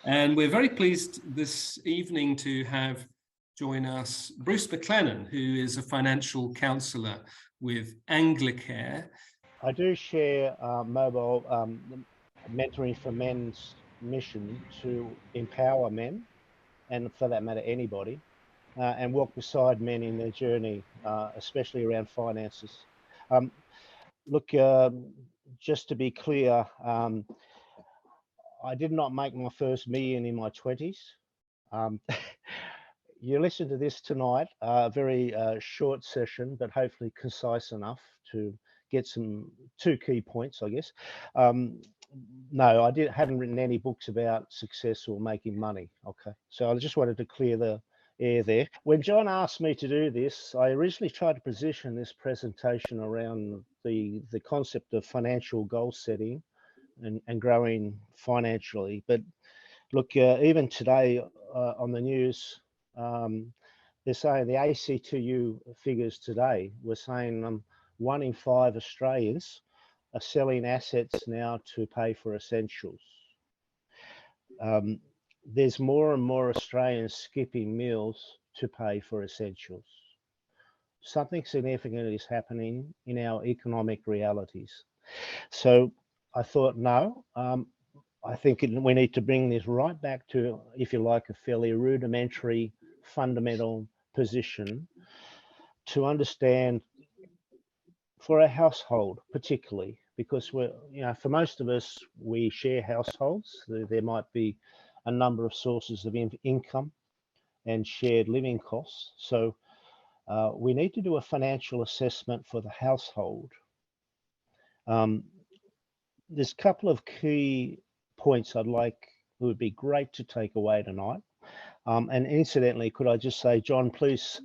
And we're very pleased this evening to have join us Bruce McLennan, who is a financial counsellor with Anglicare. I do share mobile mentoring for men's mission to empower men, and for that matter, anybody, and walk beside men in their journey, especially around finances. Look, just to be clear, I did not make my first million in my 20s. You listen to this tonight, a very short session, but hopefully concise enough to get some two key points, I guess. No, I haven't written any books about success or making money. Okay, so I just wanted to clear the air there. When John asked me to do this, I originally tried to position this presentation around the concept of financial goal setting and growing financially. But look, even today on the news, they're saying the ACTU figures today were saying 1 in 5 Australians are selling assets now to pay for essentials. There's more and more Australians skipping meals to pay for essentials. Something significant is happening in our economic realities. So I thought, no, I think we need to bring this right back to, if you like, a fairly rudimentary, fundamental position to understand for a household, particularly, because we're, for most of us, we share households. There might be a number of sources of income and shared living costs. So we need to do a financial assessment for the household. There's a couple of key points it would be great to take away tonight. And incidentally, could I just say, John, please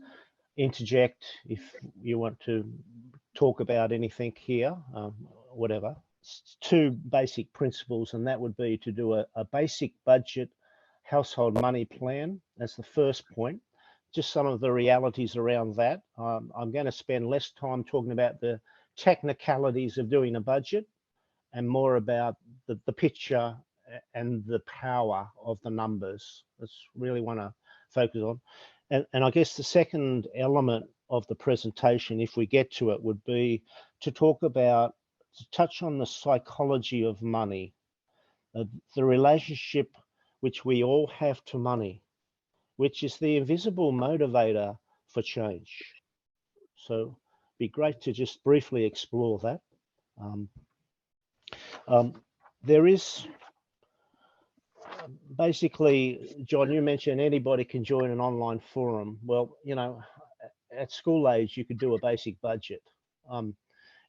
interject if you want to talk about anything here, whatever. It's 2 basic principles, and that would be to do a basic budget household money plan as the first point. Just some of the realities around that. I'm going to spend less time talking about the technicalities of doing a budget and more about the picture and the power of the numbers. That's really want to focus on. And I guess the second element of the presentation, if we get to it, would be to touch on the psychology of money, the relationship which we all have to money, which is the invisible motivator for change. So it'd be great to just briefly explore that. There is basically, John, you mentioned anybody can join an online forum. Well, at school age, you could do a basic budget.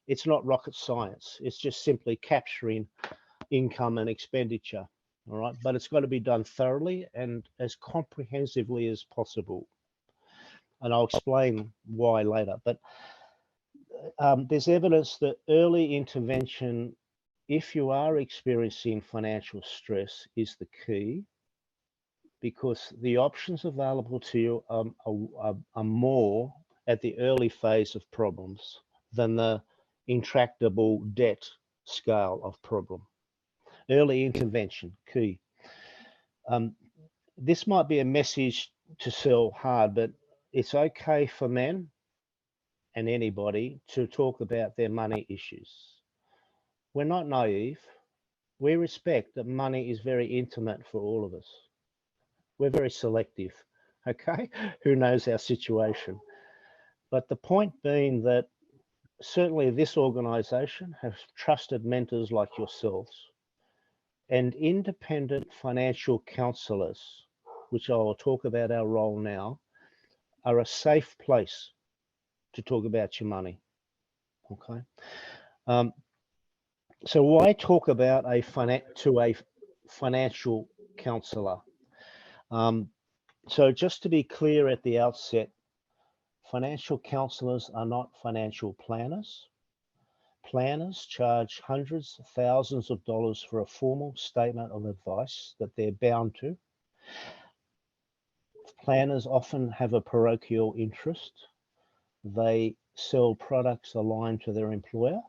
It's not rocket science. It's just simply capturing income and expenditure, all right? But it's got to be done thoroughly and as comprehensively as possible. And I'll explain why later. But there's evidence that early intervention, if you are experiencing financial stress, is the key, because the options available to you are more at the early phase of problems than the intractable debt scale of problem. Early intervention, key. This might be a message to sell hard, but it's okay for men and anybody to talk about their money issues. We're not naive. We respect that money is very intimate for all of us. We're very selective, okay? Who knows our situation? But the point being that certainly this organization has trusted mentors like yourselves and independent financial counselors, which I will talk about our role now, are a safe place to talk about your money, okay? So why talk about a financial counselor? So just to be clear at the outset, financial counselors are not financial planners. Planners charge hundreds of thousands of dollars for a formal statement of advice that they're bound to. Planners often have a parochial interest. They sell products aligned to their employer.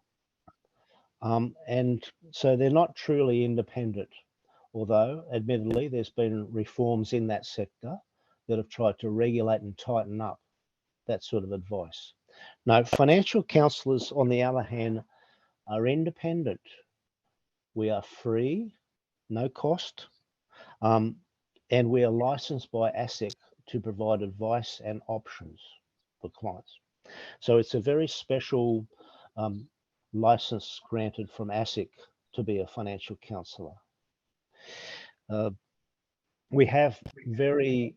And so they're not truly independent. although admittedly there's been reforms in that sector that have tried to regulate and tighten up that sort of advice. Now, financial counsellors, on the other hand, are independent. We are free, no cost, and we are licensed by ASIC to provide advice and options for clients. So it's a very special license granted from ASIC to be a financial counsellor. We have very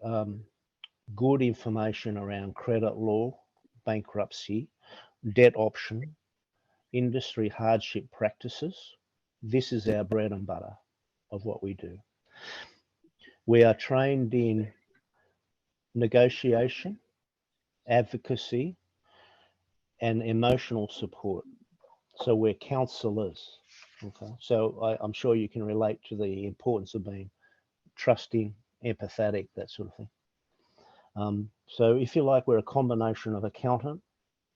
good information around credit law, bankruptcy, debt option, industry hardship practices. This is our bread and butter of what we do. We are trained in negotiation, advocacy, and emotional support. So we're counsellors. Okay. So I'm sure you can relate to the importance of being trusting, empathetic, that sort of thing. So if you like, we're a combination of accountant,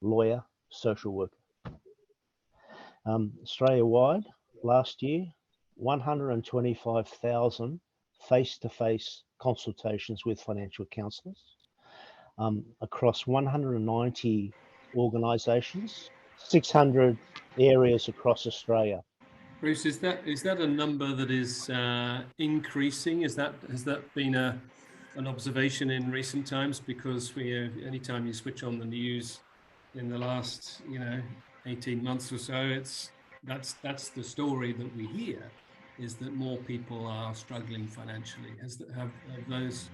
lawyer, social worker. Australia-wide, last year, 125,000 face-to-face consultations with financial counsellors across 190 organisations, 600 areas across Australia. Bruce, is that a number that is increasing? Has that been an observation in recent times? Because anytime you switch on the news in the last 18 months or so, that's the story that we hear, is that more people are struggling financially. Have those,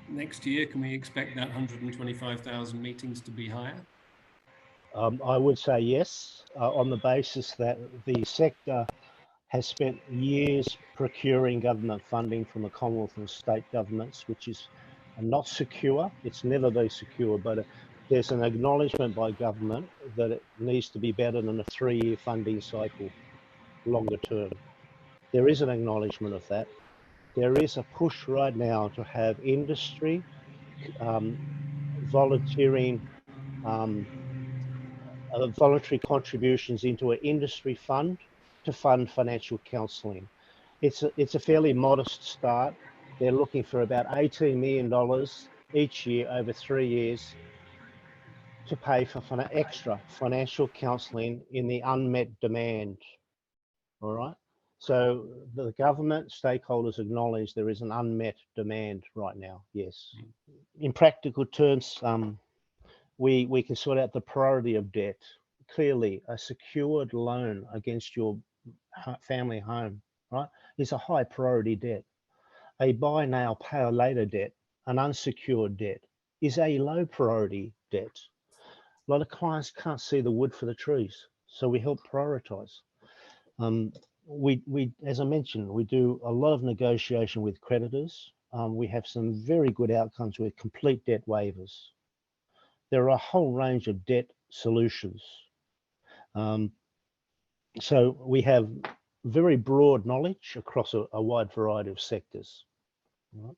next year, can we expect that 125,000 meetings to be higher? I would say yes, on the basis that the sector has spent years procuring government funding from the Commonwealth and state governments, which is not secure. It's never been secure, but there's an acknowledgement by government that it needs to be better than a 3-year funding cycle, longer term. There is an acknowledgement of that. There is a push right now to have industry volunteering voluntary contributions into an industry fund to fund financial counselling. It's a fairly modest start. They're looking for about $18 million each year over 3 years to pay for extra financial counselling in the unmet demand. All right. So the government stakeholders acknowledge there is an unmet demand right now. Yes. In practical terms, we can sort out the priority of debt. Clearly, a secured loan against your family home, right, is a high priority debt. A buy now, pay later debt, an unsecured debt, is a low priority debt. A lot of clients can't see the wood for the trees, so we help prioritize. We, as I mentioned, we do a lot of negotiation with creditors. We have some very good outcomes with complete debt waivers. There are a whole range of debt solutions. So we have very broad knowledge across a wide variety of sectors. Right.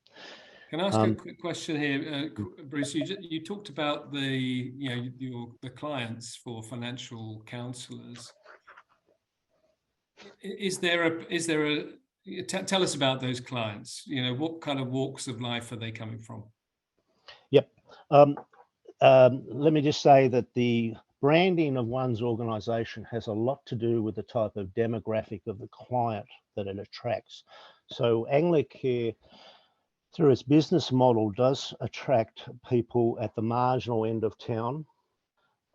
Can I ask a quick question here, Bruce? You talked about the clients for financial counsellors. Tell us about those clients. What kind of walks of life are they coming from? Yep. Let me just say that the branding of one's organisation has a lot to do with the type of demographic of the client that it attracts. So Anglicare, through its business model, does attract people at the marginal end of town,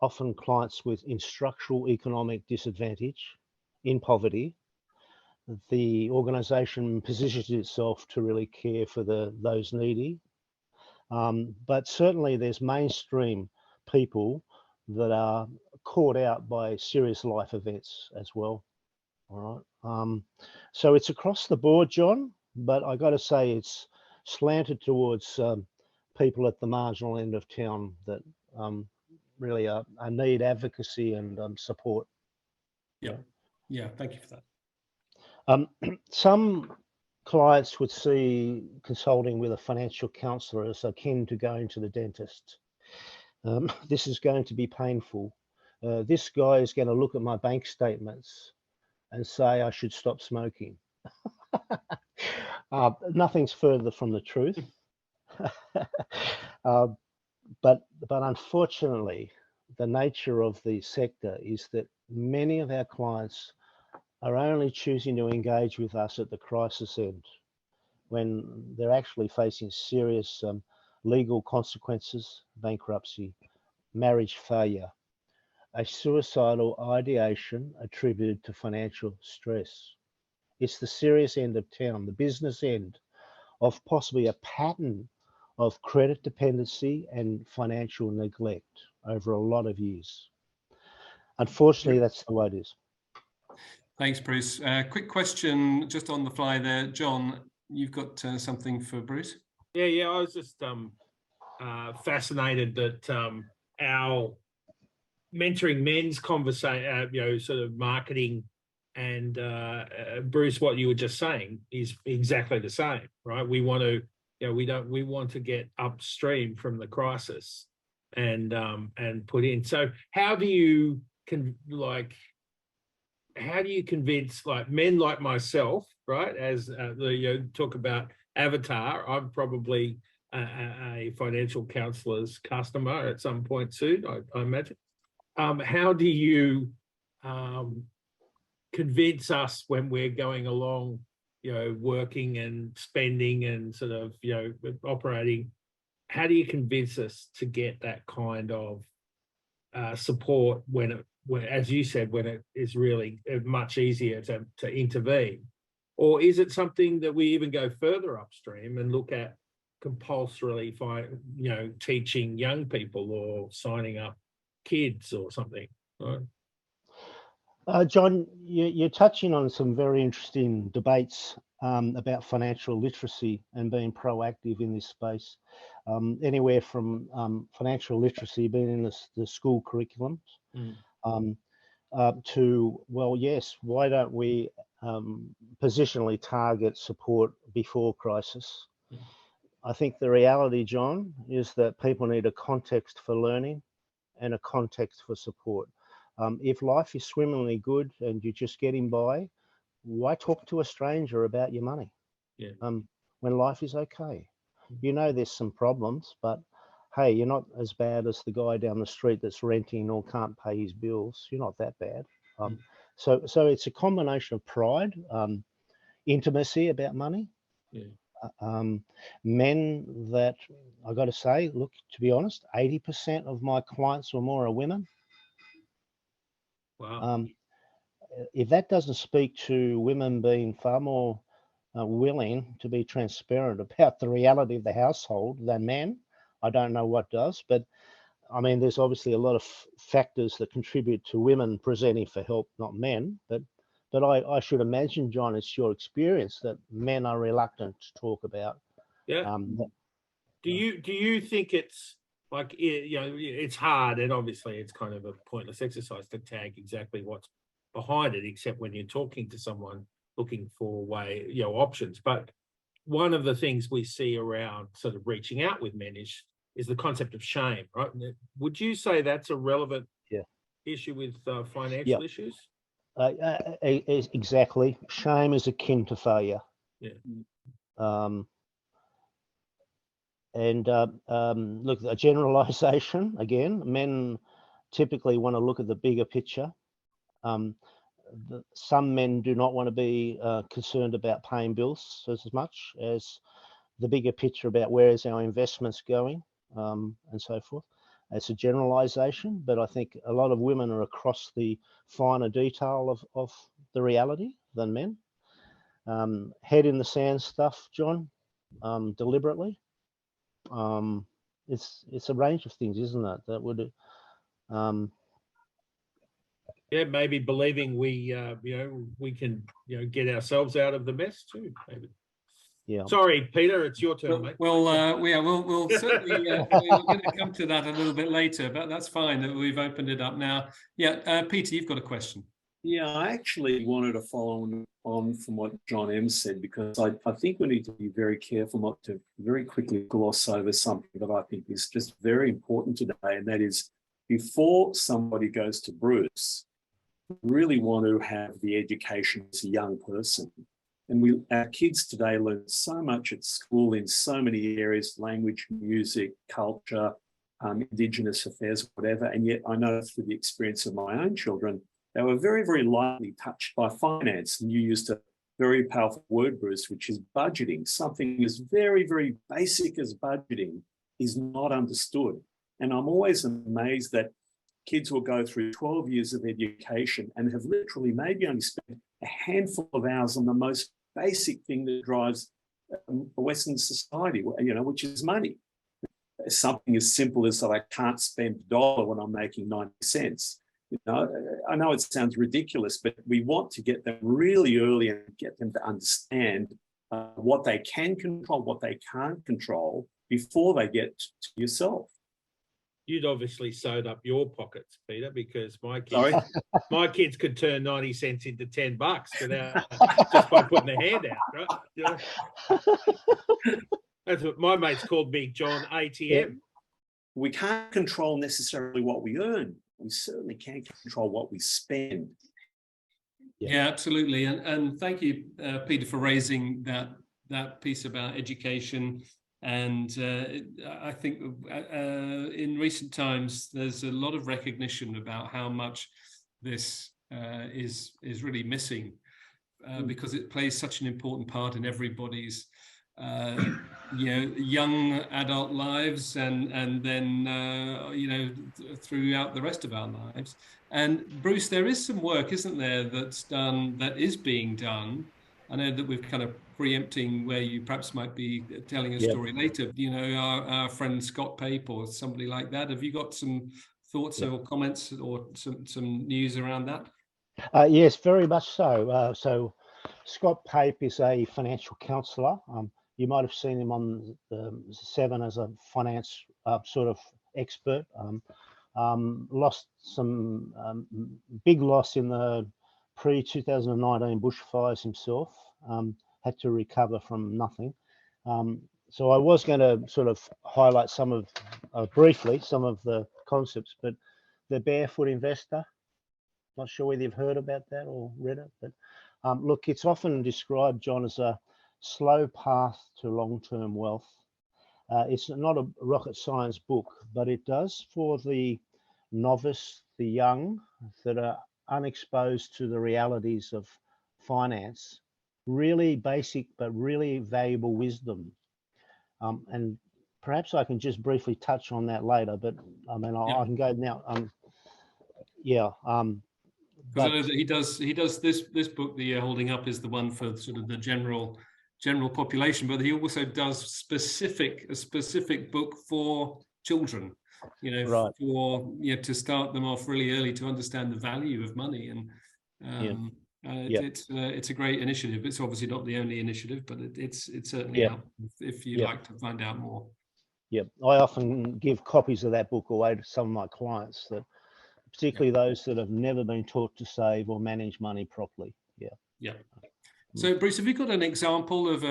often clients in structural economic disadvantage, in poverty. The organisation positions itself to really care for those needy. But certainly there's mainstream people that are caught out by serious life events as well. All right. So it's across the board, John, but I got to say it's slanted towards people at the marginal end of town that really need advocacy and support. Yeah, thank you for that. Some clients would see consulting with a financial counsellor as akin to going to the dentist. This is going to be painful. This guy is going to look at my bank statements and say I should stop smoking. Nothing's further from the truth. uh, but unfortunately, the nature of the sector is that many of our clients are only choosing to engage with us at the crisis end, when they're actually facing serious legal consequences, bankruptcy, marriage failure, a suicidal ideation attributed to financial stress. It's the serious end of town, the business end of possibly a pattern of credit dependency and financial neglect over a lot of years. Unfortunately, that's the way it is. Thanks, Bruce. Quick question just on the fly there. John, you've got something for Bruce? Yeah. I was just fascinated that our mentoring men's conversation, sort of marketing, and Bruce, what you were just saying is exactly the same, right? We want to, we want to get upstream from the crisis and put in. So how do you convince men like myself, right? As talk about avatar, I'm probably a financial counsellor's customer at some point soon, I imagine. How do you convince us when we're going along, working and spending and sort of, operating? How do you convince us to get that kind of support when, as you said, when it is really much easier to intervene? Or is it something that we even go further upstream and look at compulsorily, teaching young people or signing up kids or something? Right? John, you're touching on some very interesting debates about financial literacy and being proactive in this space. Anywhere from financial literacy being in the school curriculums to, well, yes, why don't we positionally target support before crisis? I think the reality, John, is that people need a context for learning and a context for support. If life is swimmingly good and you're just getting by, why talk to a stranger about your money? Yeah. When life is okay. There's some problems, but hey, you're not as bad as the guy down the street that's renting or can't pay his bills. You're not that bad. So it's a combination of pride, intimacy about money. Yeah. Men that, I got to say, look, to be honest, 80% of my clients or more are women. Wow. If that doesn't speak to women being far more willing to be transparent about the reality of the household than men, I don't know what does. But I mean, there's obviously a lot of factors that contribute to women presenting for help, not men. But I should imagine, John, it's your experience that men are reluctant to talk about. Yeah. Do you think it's it's hard, and obviously it's kind of a pointless exercise to tag exactly what's behind it, except when you're talking to someone looking for options. But one of the things we see around sort of reaching out with men is the concept of shame, right? Would you say that's a relevant issue with financial issues? Exactly. Shame is akin to failure. Yeah. Look, a generalization, again, men typically want to look at the bigger picture. Some men do not want to be concerned about paying bills as much as the bigger picture about where is our investments going, and so forth. It's a generalization, but I think a lot of women are across the finer detail of the reality than men. Head in the sand stuff, John, deliberately. It's a range of things, isn't it? That would maybe believing we can get ourselves out of the mess too, maybe. Yeah. Sorry, Peter, it's your turn, mate. We'll certainly we're going to come to that a little bit later, but that's fine that we've opened it up now. Yeah, Peter, you've got a question. Yeah, I actually wanted to follow on from what John M said, because I think we need to be very careful not to very quickly gloss over something that I think is just very important today, and that is, before somebody goes to Bruce, we really want to have the education as a young person And our kids today learn so much at school in so many areas, language, music, culture, Indigenous affairs, whatever. And yet I know through the experience of my own children, they were very, very lightly touched by finance. And you used a very powerful word, Bruce, which is budgeting. Something as very, very basic as budgeting is not understood. And I'm always amazed that kids will go through 12 years of education and have literally maybe only spent a handful of hours on the most basic thing that drives a Western society, which is money. Something as simple as that I can't spend $1 when I'm making 90 cents. I know it sounds ridiculous, but we want to get them really early and get them to understand what they can control, what they can't control before they get to yourself. You'd obviously sewed up your pockets, Peter, because my kids could turn 90 cents into $10 without just by putting their hand out, right? That's what my mates called me, John, ATM. We can't control necessarily what we earn. We certainly can control what we spend. Yeah, absolutely. And thank you, Peter, for raising that piece about education. And I think in recent times, there's a lot of recognition about how much this is really missing because it plays such an important part in everybody's young adult lives and then throughout the rest of our lives. And Bruce, there is some work, isn't there, that is being done. I know that we're kind of preempting where you perhaps might be telling a story later. Our friend Scott Pape or somebody like that. Have you got some thoughts or comments or some news around that? Yes, very much so. So Scott Pape is a financial counsellor. You might have seen him on the Seven as a finance sort of expert. Lost some big loss in the pre-2019 bushfires himself. Had to recover from nothing. So I was going to sort of highlight briefly some of the concepts, but the barefoot investor, not sure whether you've heard about that or read it, but look, it's often described, John, as a slow path to long-term wealth. It's not a rocket science book, but it does for the novice, the young, that are unexposed to the realities of finance, really basic but really valuable wisdom. And perhaps I can just briefly touch on that later, but I mean, I can go now. Because I know that he does this book that you're holding up is the one for sort of the general population, but he also does a specific book for children, right. for to start them off really early to understand the value of money. And it's a great initiative. It's obviously not the only initiative, but it's certainly helpful if you'd like to find out more. I often give copies of that book away to some of my clients, that particularly those that have never been taught to save or manage money properly. So Bruce, have you got an example of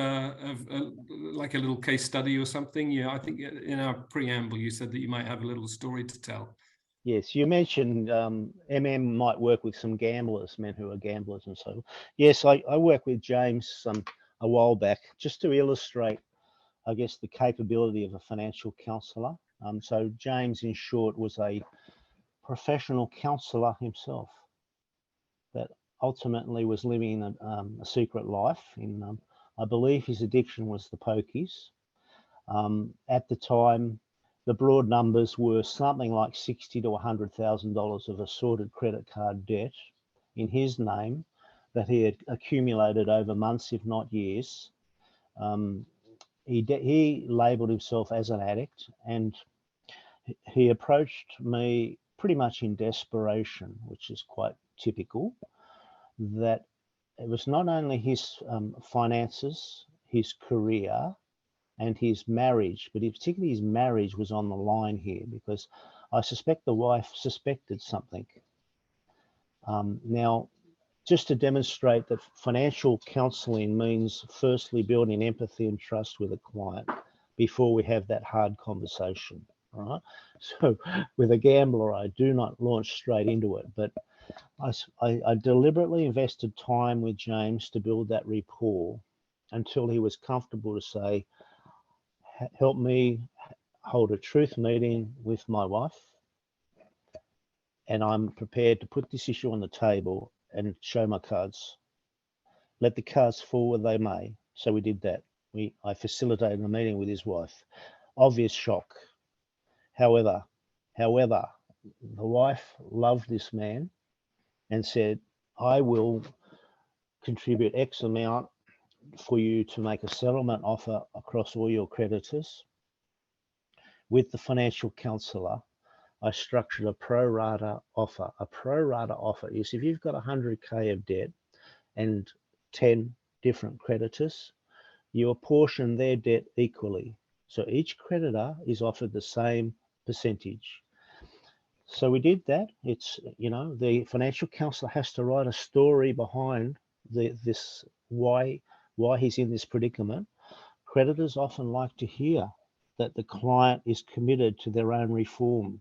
like a little case study or something? I think in our preamble you said that you might have a little story to tell. Yes, you mentioned might work with some gamblers, men who are gamblers and so. Yes, I worked with James a while back just to illustrate, I guess, the capability of a financial counsellor. So James, in short, was a professional counsellor himself that ultimately was living a secret life. I believe his addiction was the pokies. At the time, the broad numbers were something like $60,000 to $100,000 of assorted credit card debt in his name that he had accumulated over months, if not years. He labelled himself as an addict, and he approached me pretty much in desperation, which is quite typical, that it was not only his finances, his career, and his marriage, but particularly his marriage was on the line here, because I suspect the wife suspected something. Now, just to demonstrate that financial counselling means firstly building empathy and trust with a client before we have that hard conversation, right? So with a gambler, I do not launch straight into it, but I deliberately invested time with James to build that rapport until he was comfortable to say, help me hold a truth meeting with my wife, and I'm prepared to put this issue on the table and show my cards. Let the cards fall where they may. So we did that. I facilitated a meeting with his wife. Obvious shock. However, the wife loved this man and said, I will contribute X amount for you to make a settlement offer across all your creditors. With the financial counsellor, I structured a pro rata offer. A pro rata offer is if you've got 100K of debt and 10 different creditors, you apportion their debt equally. So each creditor is offered the same percentage. So we did that. It's, the financial counsellor has to write a story behind this why he's in this predicament. Creditors often like to hear that the client is committed to their own reform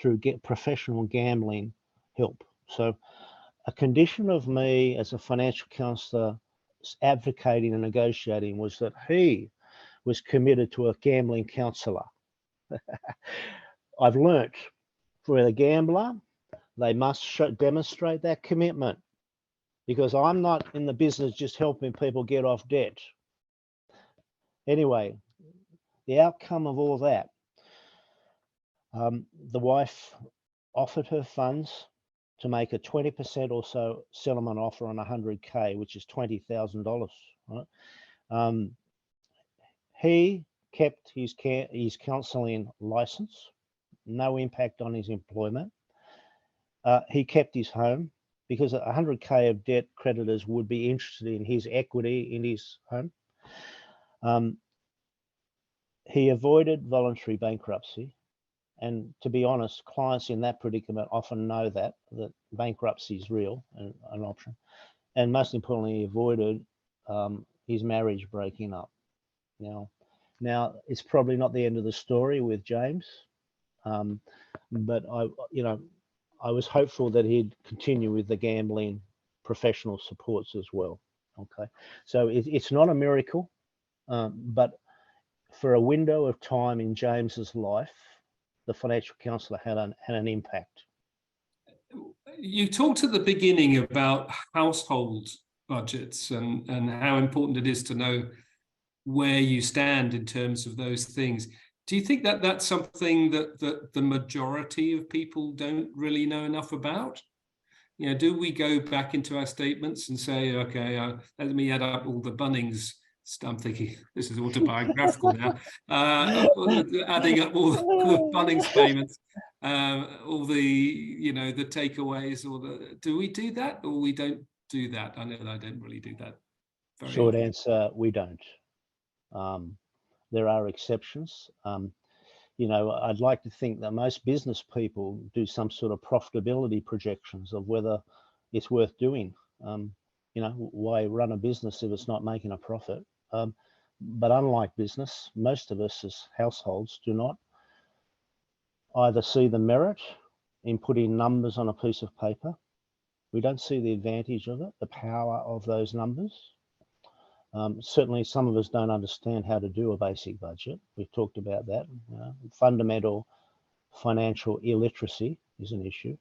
through professional gambling help. So a condition of me as a financial counsellor advocating and negotiating was that he was committed to a gambling counsellor. I've learnt for a gambler, they must demonstrate that commitment, because I'm not in the business just helping people get off debt. Anyway, the outcome of all that, the wife offered her funds to make a 20% or so settlement offer on 100K, which is $20,000. Right? He kept his counselling license, no impact on his employment. He kept his home because 100K of debt creditors would be interested in his equity in his home. He avoided voluntary bankruptcy. And to be honest, clients in that predicament often know that bankruptcy is real and an option. And most importantly, he avoided his marriage breaking up. Now it's probably not the end of the story with James, but I was hopeful that he'd continue with the gambling professional supports as well. Okay, so it's not a miracle, but for a window of time in James's life, the financial counsellor had an impact. You talked at the beginning about household budgets and how important it is to know where you stand in terms of those things. Do you think that that's something that the majority of people don't really know enough about? Do we go back into our statements and say, okay, let me add up all the Bunnings? I'm thinking this is autobiographical now. Adding up all the Bunnings payments, all the the takeaways, do we do that or we don't do that? I know that I don't really do that. Short answer, we don't. There are exceptions. I'd like to think that most business people do some sort of profitability projections of whether it's worth doing. Why run a business if it's not making a profit? But unlike business, most of us as households do not either see the merit in putting numbers on a piece of paper. We don't see the advantage of it, the power of those numbers. Certainly some of us don't understand how to do a basic budget. We've talked about that. Fundamental financial illiteracy is an issue.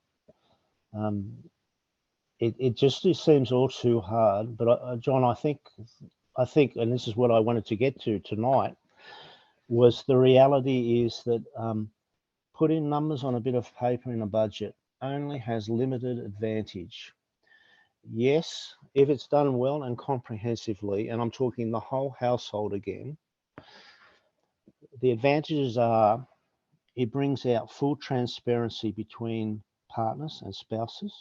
It just seems all too hard. But John, I think, and this is what I wanted to get to tonight, was the reality is that putting numbers on a bit of paper in a budget only has limited advantage. Yes, if it's done well and comprehensively, and I'm talking the whole household again, the advantages are it brings out full transparency between partners and spouses.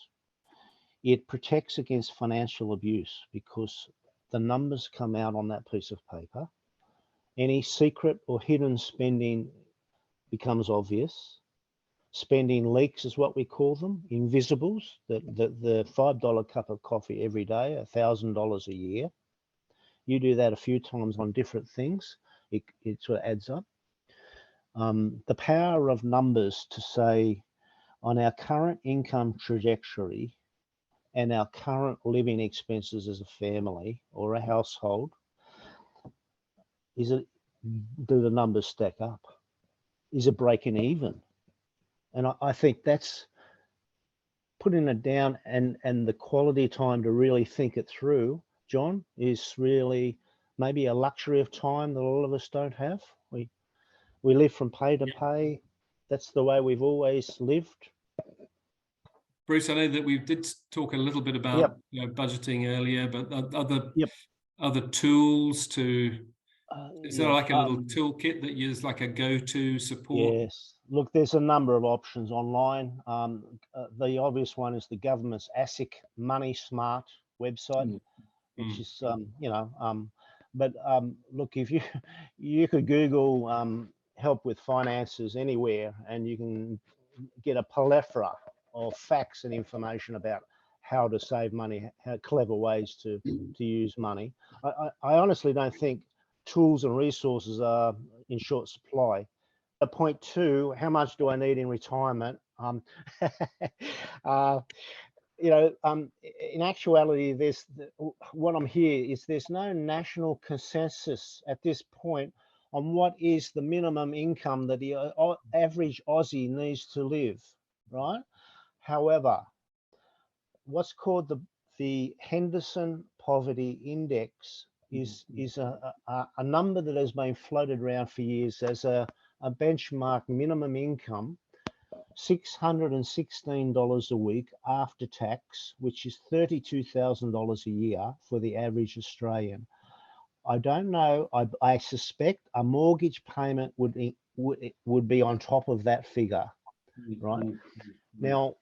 It protects against financial abuse because the numbers come out on that piece of paper. Any secret or hidden spending becomes obvious. Spending leaks is what we call them, invisibles, the $5 cup of coffee every day, $1,000 a year. You do that a few times on different things, it sort of adds up. The power of numbers to say, on our current income trajectory and our current living expenses as a family or a household, do the numbers stack up? Is it breaking even? And I think that's putting it down, and the quality time to really think it through, John, is really maybe a luxury of time that all of us don't have. We live from pay to pay. That's the way we've always lived. Bruce, I know that we did talk a little bit about budgeting earlier, but other tools to, is there like a little toolkit that you use, like a go-to support? Yes. Look, there's a number of options online. The obvious one is the government's ASIC Money Smart website, which is, but look, if you could Google help with finances anywhere, and you can get a plethora of facts and information about how to save money, how clever ways to use money. I honestly don't think tools and resources are in short supply. Point two, how much do I need in retirement? In actuality, what I'm here is there's no national consensus at this point on what is the minimum income that the average Aussie needs to live, right? However, what's called the Henderson Poverty Index is a number that has been floated around for years as a benchmark minimum income, $616 a week after tax, which is $32,000 a year for the average Australian. I don't know. I suspect a mortgage payment would be on top of that figure, right? Now,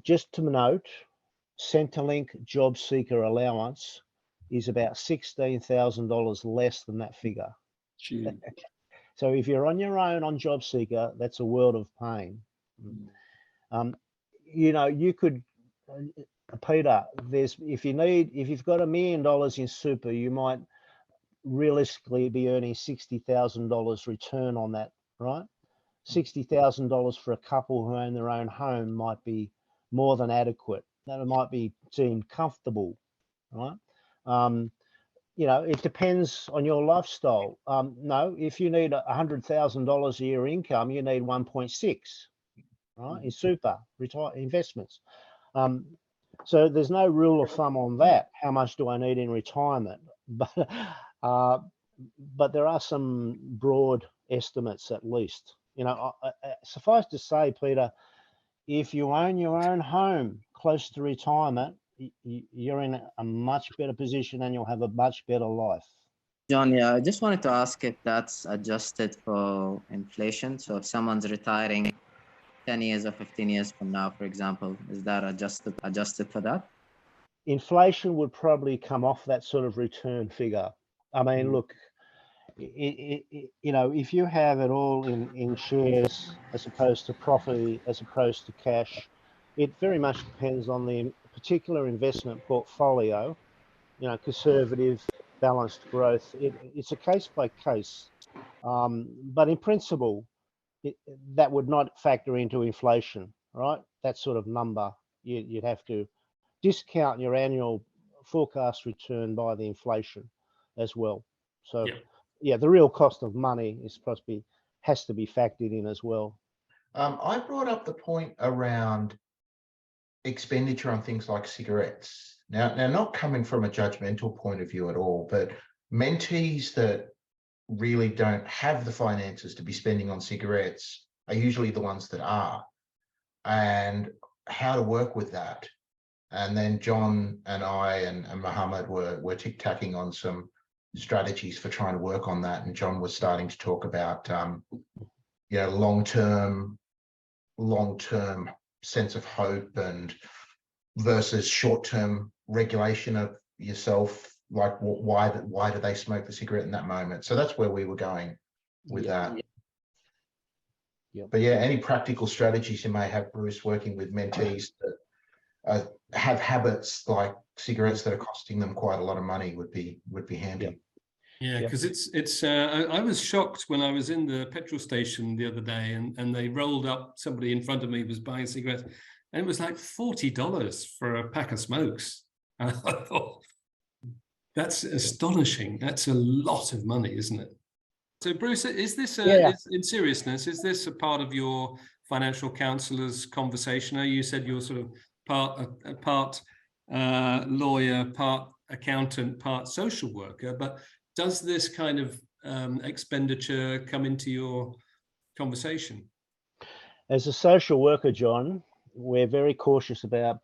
just to note, Centrelink job seeker allowance is about $16,000 less than that figure. So if you're on your own on job seeker, that's a world of pain. You could, Peter, if you've got $1 million in super, you might realistically be earning $60,000 return on that, right? $60,000 for a couple who own their own home might be more than adequate. That might be deemed comfortable, right? It depends on your lifestyle. No, if you need $100,000 a year income, you need 1.6, right? In super investments. So there's no rule of thumb on that. How much do I need in retirement? But there are some broad estimates at least. Suffice to say, Peter, if you own your own home close to retirement, you're in a much better position and you'll have a much better life. John, I just wanted to ask if that's adjusted for inflation. So if someone's retiring 10 years or 15 years from now, for example, is that adjusted for that? Inflation would probably come off that sort of return figure. I mean, look, if you have it all in shares as opposed to property, as opposed to cash, it very much depends on the particular investment portfolio, conservative, balanced growth. It's a case by case. But in principle, that would not factor into inflation, right? That sort of number, you'd have to discount your annual forecast return by the inflation as well. So, the real cost of money has to be factored in as well. I brought up the point around expenditure on things like cigarettes. Now, not coming from a judgmental point of view at all, but mentees that really don't have the finances to be spending on cigarettes are usually the ones that are, and how to work with that. And then John and I and Mohammed were tic-tacking on some strategies for trying to work on that. And John was starting to talk about, long-term sense of hope and versus short-term regulation of yourself. Like, why do they smoke the cigarette in that moment? So that's where we were going with that. But any practical strategies you may have, Bruce, working with mentees that have habits like cigarettes that are costing them quite a lot of money would be handy. Yeah, Yep. because I was shocked when I was in the petrol station the other day, and they rolled up, somebody in front of me was buying cigarettes, and it was like $40 for a pack of smokes. And I thought, that's astonishing. That's a lot of money, isn't it? So, Bruce, is this Yeah. in seriousness, is this a part of your financial counselor's conversation? You said you're sort of part lawyer, part accountant, part social worker, but does this kind of expenditure come into your conversation? As a social worker, John, we're very cautious about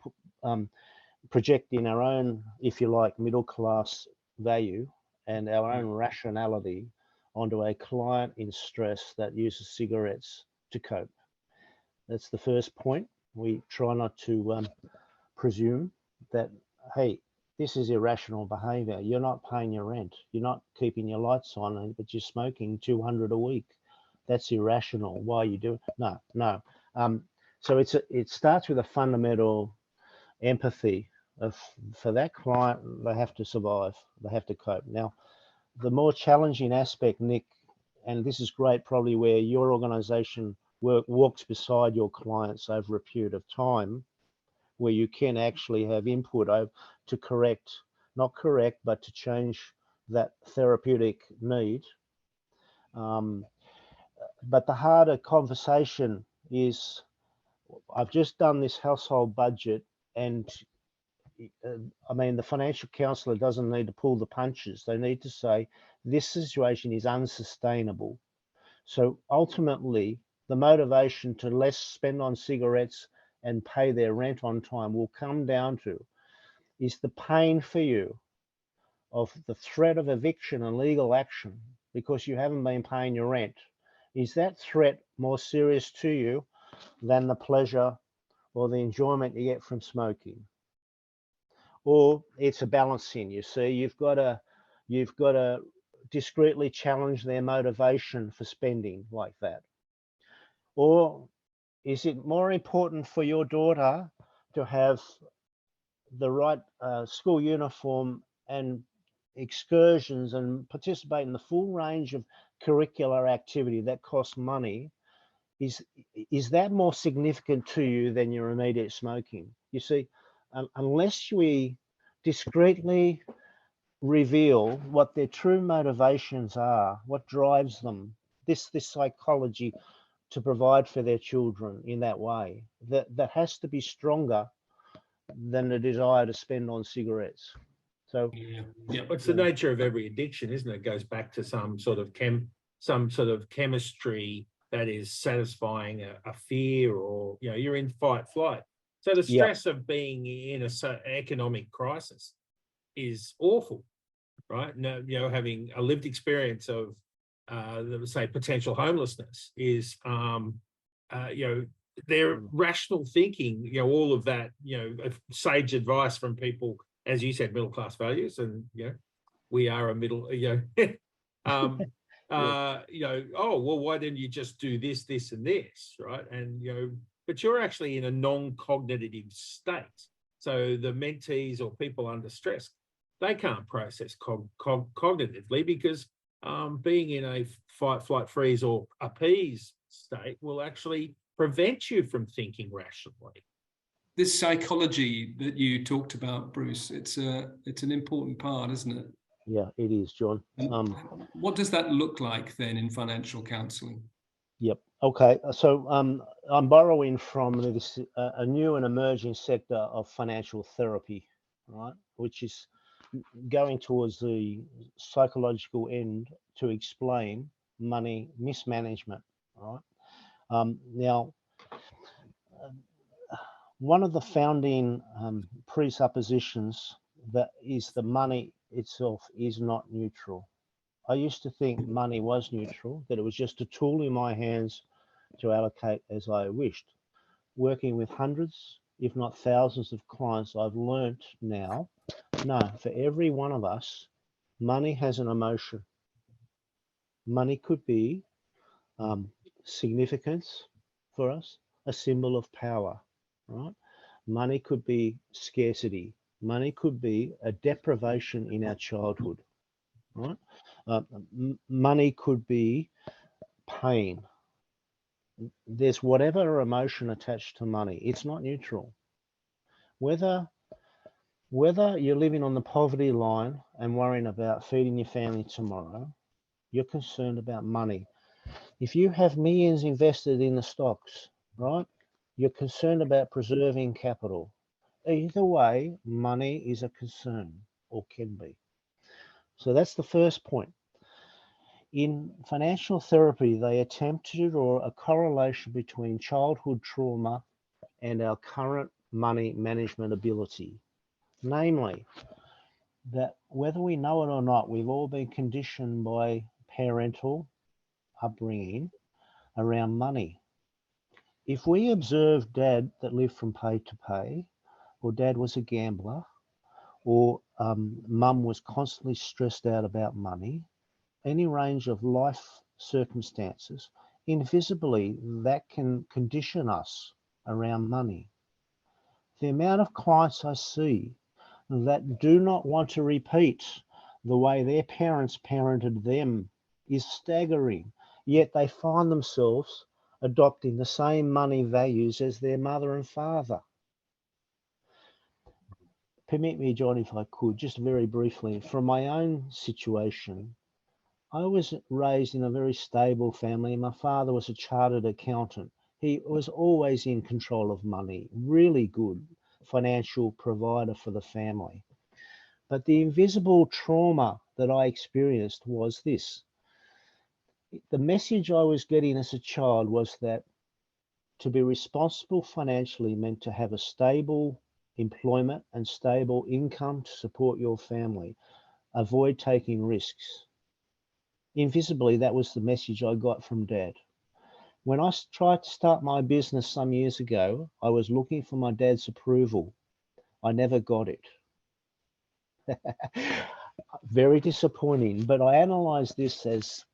projecting our own, if you like, middle class value and our own rationality onto a client in stress that uses cigarettes to cope. That's the first point. We try not to presume that, hey, this is irrational behavior. You're not paying your rent. You're not keeping your lights on, but you're smoking 200 a week. That's irrational. Why are you doing? No. So it starts with a fundamental empathy for that client. They have to survive. They have to cope. Now, the more challenging aspect, Nick, and this is great, probably where your organisation walks beside your clients over a period of time, where you can actually have input to not correct, but to change that therapeutic need. But the harder conversation is, I've just done this household budget, and I mean, the financial counsellor doesn't need to pull the punches. They need to say, this situation is unsustainable. So ultimately, the motivation to less spend on cigarettes and pay their rent on time will come down to, is the pain for you of the threat of eviction and legal action because you haven't been paying your rent, is that threat more serious to you than the pleasure or the enjoyment you get from smoking? Or it's a balancing, you see. You've got to discreetly challenge their motivation for spending like that. Or is it more important for your daughter to have the right school uniform and excursions and participate in the full range of curricular activity that costs money? Is that more significant to you than your immediate smoking? You see, unless we discreetly reveal what their true motivations are, what drives them, this psychology to provide for their children in that way, that has to be stronger than the desire to spend on cigarettes. So it's the nature of every addiction, isn't it? It goes back to some sort of chemistry that is satisfying a fear, or you're in fight flight. So the stress of being in an economic crisis is awful, right? No, having a lived experience of say potential homelessness is their rational thinking, all of that, sage advice from people, as you said, middle class values, and we are a middle, oh, well, why didn't you just do this, this, and this, right? And but you're actually in a non-cognitive state. So the mentees or people under stress, they can't process cognitively, because being in a fight, flight, freeze, or appease state will actually prevent you from thinking rationally. This psychology that you talked about, Bruce, it's an important part, isn't it? Yeah, it is, John. What does that look like then in financial counselling? Yep. Okay. So I'm borrowing from this a new and emerging sector of financial therapy, right? Which is going towards the psychological end to explain money mismanagement, right? Now, one of the founding presuppositions that is the money itself is not neutral. I used to think money was neutral, that it was just a tool in my hands to allocate as I wished. Working with hundreds, if not thousands of clients, I've learnt now, no, for every one of us, money has an emotion. Money could be significance for us, a symbol of power, right? Money could be scarcity. Money could be a deprivation in our childhood. right? Money could be pain. There's whatever emotion attached to money. It's not neutral. Whether you're living on the poverty line and worrying about feeding your family tomorrow, you're concerned about money. If you have millions invested in the stocks, right, you're concerned about preserving capital. Either way, money is a concern, or can be. So that's the first point. In financial therapy, they attempt to draw a correlation between childhood trauma and our current money management ability. Namely, that whether we know it or not, we've all been conditioned by parental upbringing around money. If we observe dad that lived from pay to pay, or dad was a gambler, or mum was constantly stressed out about money, any range of life circumstances, invisibly that can condition us around money. The amount of clients I see that do not want to repeat the way their parents parented them is staggering, yet they find themselves adopting the same money values as their mother and father. Permit me, John, if I could, just very briefly, from my own situation, I was raised in a very stable family. My father was a chartered accountant. He was always in control of money, really good financial provider for the family. But the invisible trauma that I experienced was this. The message I was getting as a child was that to be responsible financially meant to have a stable employment and stable income to support your family. Avoid taking risks. Invisibly, that was the message I got from Dad. When I tried to start my business some years ago, I was looking for my dad's approval. I never got it. Very disappointing, but I analysed this as,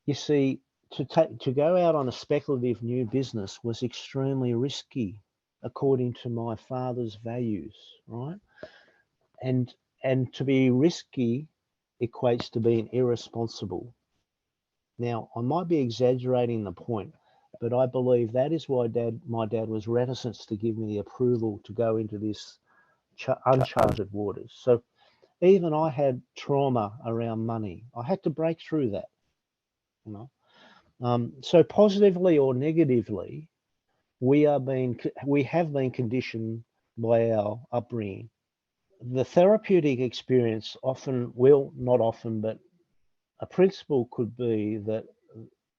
you see, to go out on a speculative new business was extremely risky, according to my father's values, right? And to be risky equates to being irresponsible. Now, I might be exaggerating the point, but I believe that is why my dad was reticent to give me the approval to go into this uncharted waters. So even I had trauma around money. I had to break through that, you know. So positively or negatively, we have been conditioned by our upbringing. The therapeutic experience not often, but a principle could be that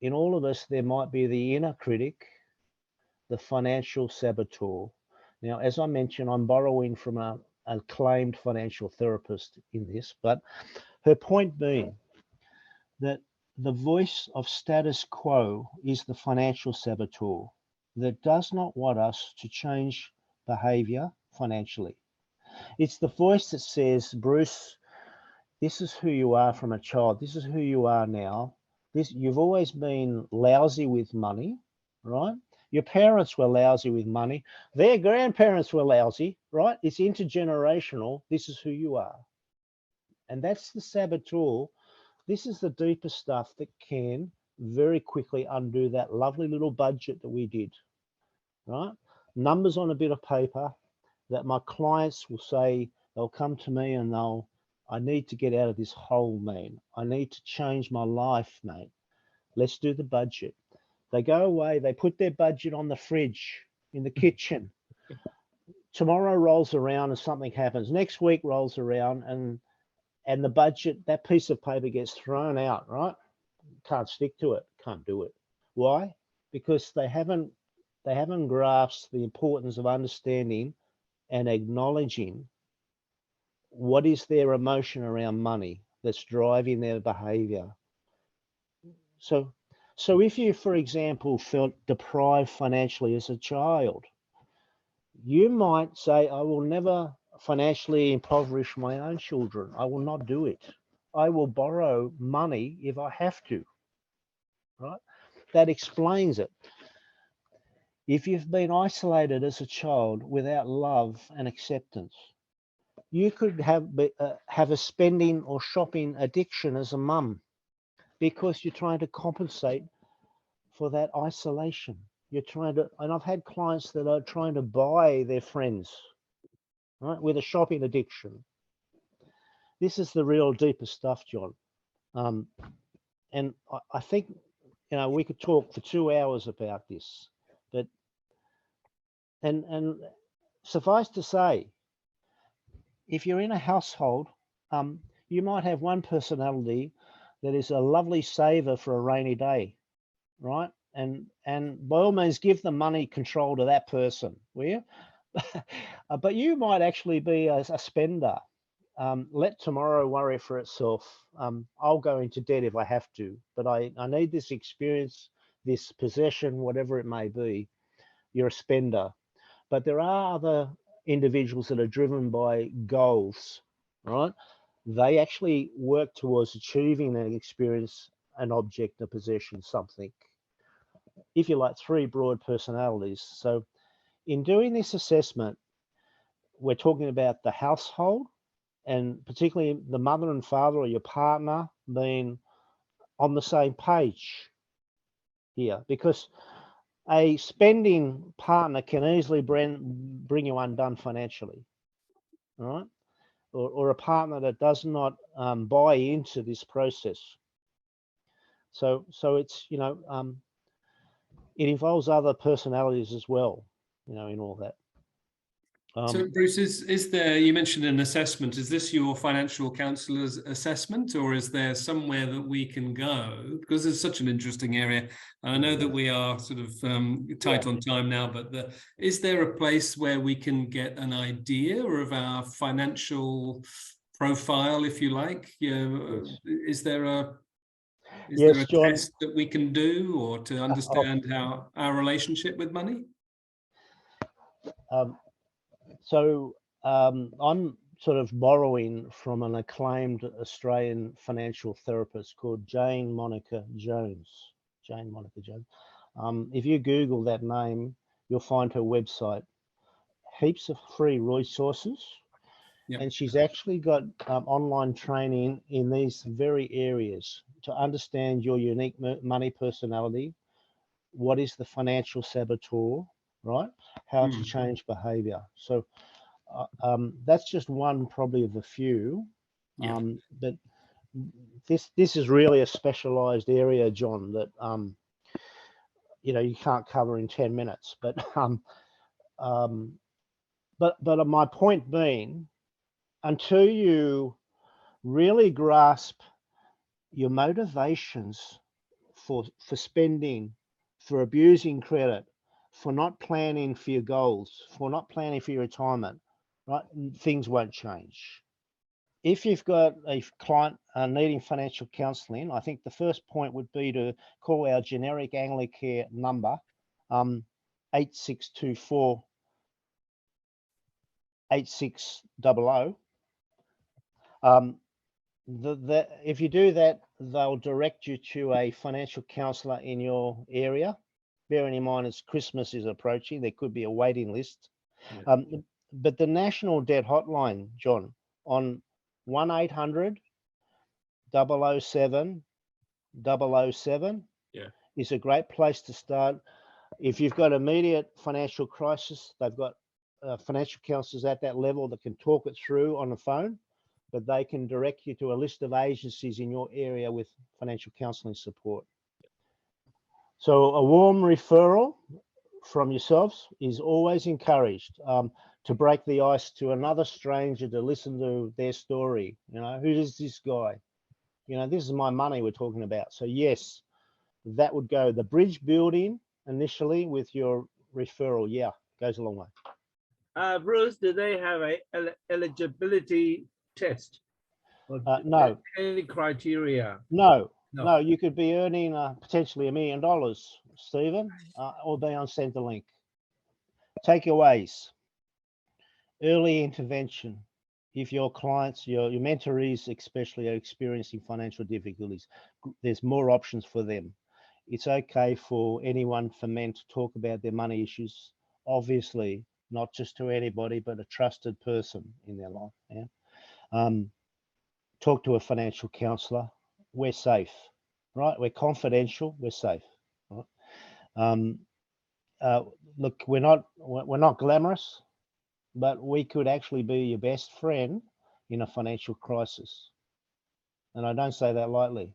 in all of us, there might be the inner critic, the financial saboteur. Now, as I mentioned, I'm borrowing from an acclaimed financial therapist in this, but her point being that the voice of status quo is the financial saboteur that does not want us to change behavior financially. It's the voice that says, Bruce, this is who you are from a child. This is who you are now. You've always been lousy with money, right? Your parents were lousy with money. Their grandparents were lousy, right? It's intergenerational. This is who you are. And that's the saboteur. This is the deeper stuff that can very quickly undo that lovely little budget that we did, right? Numbers on a bit of paper that my clients will say, they'll come to me and I need to get out of this hole, man. I need to change my life, mate. Let's do the budget. They go away, they put their budget on the fridge in the kitchen. Tomorrow rolls around and something happens. Next week rolls around and the budget, that piece of paper gets thrown out, right? Can't stick to it, can't do it. Why? Because they haven't grasped the importance of understanding and acknowledging what is their emotion around money that's driving their behavior. So if you, for example, felt deprived financially as a child, you might say, I will never financially impoverish my own children. I will not do it. I will borrow money if I have to, right? That explains it. If you've been isolated as a child without love and acceptance, you could have a spending or shopping addiction as a mum because you're trying to compensate for that isolation. You're trying to, and I've had clients that are trying to buy their friends, right, with a shopping addiction. This is the real deepest stuff, John. And I think, you know, we could talk for 2 hours about this, but, and suffice to say, if you're in a household, you might have one personality that is a lovely saver for a rainy day, right? And by all means, give the money control to that person, will you? But you might actually be a spender. Let tomorrow worry for itself. I'll go into debt if I have to, but I need this experience, this possession, whatever it may be. You're a spender. But there are other individuals that are driven by goals, right? They actually work towards achieving an experience, an object, a possession, something. If you like, 3 broad personalities. So in doing this assessment, we're talking about the household, and particularly the mother and father or your partner being on the same page here, because a spending partner can easily bring you undone financially, right? Or a partner that does not buy into this process. So it's, you know, it involves other personalities as well, you know, in all that. So Bruce, is there, you mentioned an assessment, is this your financial counsellor's assessment, or is there somewhere that we can go? Because it's such an interesting area. I know that we are sort of tight on time now, but is there a place where we can get an idea of our financial profile, if you like? Is there a John, test that we can do, or to understand how our relationship with money? So I'm sort of borrowing from an acclaimed Australian financial therapist called Jane Monica Jones. Jane Monica Jones. If you Google that name, you'll find her website. Heaps of free resources. Yep. And she's actually got online training in these very areas to understand your unique money personality. What is the financial saboteur, right? How to change behavior. So that's just one probably of a few. Yeah. But this is really a specialized area, John, that you know, you can't cover in 10 minutes. But my point being, until you really grasp your motivations for spending, for abusing credit, for not planning for your goals, for not planning for your retirement, right, things won't change. If you've got a client needing financial counselling, I think the first point would be to call our generic Anglicare number, 8624 8600. If you do that, they'll direct you to a financial counsellor in your area. Bearing in mind as Christmas is approaching, there could be a waiting list. Yeah. But the National Debt Hotline, John, on 1800 007 007 is a great place to start. If you've got immediate financial crisis, they've got financial counsellors at that level that can talk it through on the phone, but they can direct you to a list of agencies in your area with financial counselling support. So a warm referral from yourselves is always encouraged, to break the ice to another stranger to listen to their story. You know, who is this guy? You know, this is my money we're talking about. So yes, that would go. The bridge building initially with your referral, yeah, goes a long way. Bruce, do they have a eligibility test? No. Any criteria? No. You could be earning potentially $1 million, Stephen, or be on Centrelink. Takeaways. Early intervention. If your clients, your mentorees especially, are experiencing financial difficulties, there's more options for them. It's okay for anyone, for men, to talk about their money issues. Obviously, not just to anybody, but a trusted person in their life. Yeah. Talk to a financial counsellor. We're safe, right? We're confidential. We're safe. Right? Look, we're not glamorous, but we could actually be your best friend in a financial crisis. And I don't say that lightly.